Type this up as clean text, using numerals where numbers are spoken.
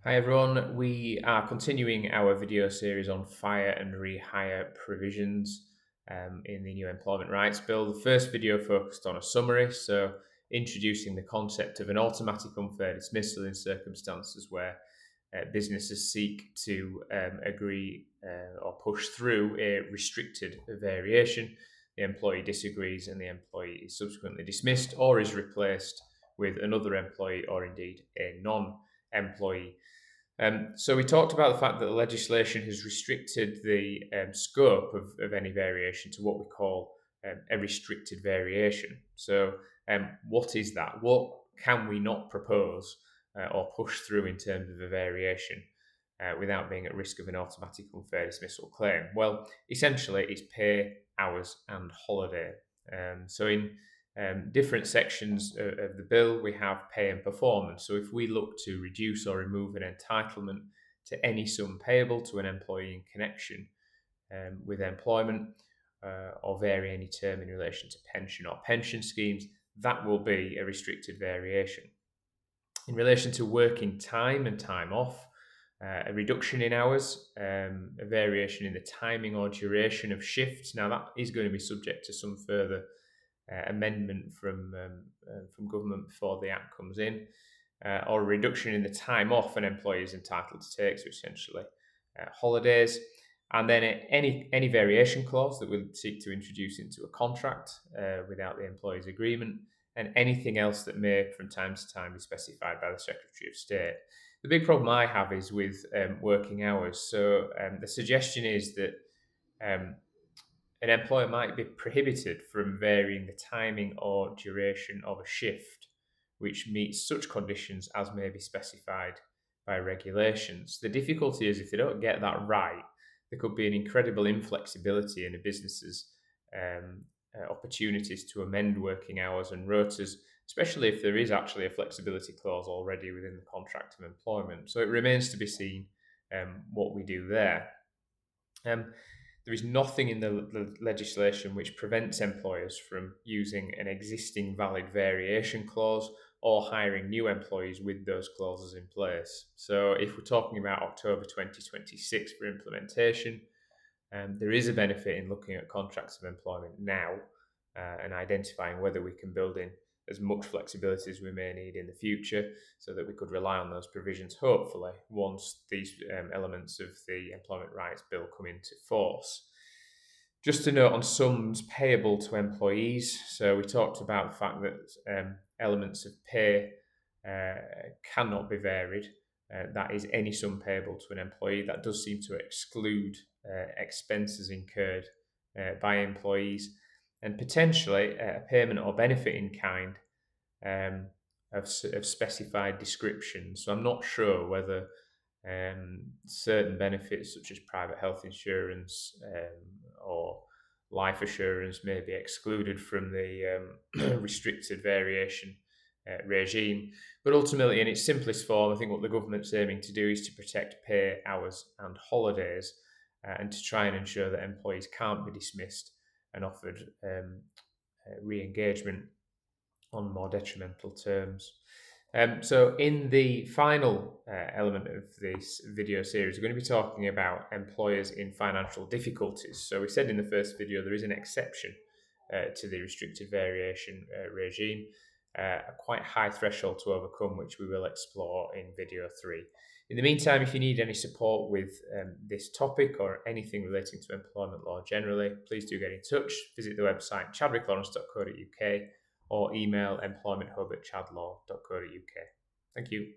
Hi everyone, we are continuing our video series on fire and rehire provisions in the new Employment Rights Bill. The first video focused on a summary, so introducing the concept of an automatic unfair dismissal in circumstances where businesses seek to agree or push through a restricted variation. The employee disagrees and the employee is subsequently dismissed or is replaced with another employee or indeed a non-employee. So we talked about the fact that the legislation has restricted the scope of any variation to what we call a restricted variation. So what is that? What can we not propose or push through in terms of a variation without being at risk of an automatic unfair dismissal claim? Well, essentially, it's pay, hours, and holiday. So in different sections of the bill, we have pay and performance. So if we look to reduce or remove an entitlement to any sum payable to an employee in connection with employment or vary any term in relation to pension or pension schemes, that will be a restricted variation. In relation to working time and time off, a reduction in hours, a variation in the timing or duration of shifts. Now, that is going to be subject to some further amendment from government before the act comes in, or a reduction in the time off an employee is entitled to take, so essentially holidays, and then any variation clause that we'll seek to introduce into a contract without the employee's agreement, and anything else that may from time to time be specified by the Secretary of State. The big problem I have is with working hours. So the suggestion is that an employer might be prohibited from varying the timing or duration of a shift which meets such conditions as may be specified by regulations. The difficulty is if they don't get that right, there could be an incredible inflexibility in a business's opportunities to amend working hours and rotas, especially if there is actually a flexibility clause already within the contract of employment. So it remains to be seen what we do there. There is nothing in the legislation which prevents employers from using an existing valid variation clause or hiring new employees with those clauses in place. So, if we're talking about October 2026 for implementation, there is a benefit in looking at contracts of employment now and identifying whether we can build in as much flexibility as we may need in the future so that we could rely on those provisions, hopefully, once these elements of the Employment Rights Bill come into force. Just a note on sums payable to employees. So we talked about the fact that elements of pay cannot be varied. That is any sum payable to an employee. That does seem to exclude expenses incurred by employees and potentially a payment or benefit in kind of specified description. So I'm not sure whether certain benefits such as private health insurance or life assurance may be excluded from the restricted variation regime. But ultimately, in its simplest form, I think what the government's aiming to do is to protect pay, hours, and holidays, and to try and ensure that employees can't be dismissed and offered re-engagement on more detrimental terms. So in the final element of this video series, we're going to be talking about employers in financial difficulties. So we said in the first video there is an exception to the restricted variation regime, a quite high threshold to overcome, which we will explore in video 3. In the meantime, if you need any support with this topic or anything relating to employment law generally, please do get in touch. Visit the website chadwicklawrence.co.uk or email employmenthub@chadlaw.co.uk. Thank you.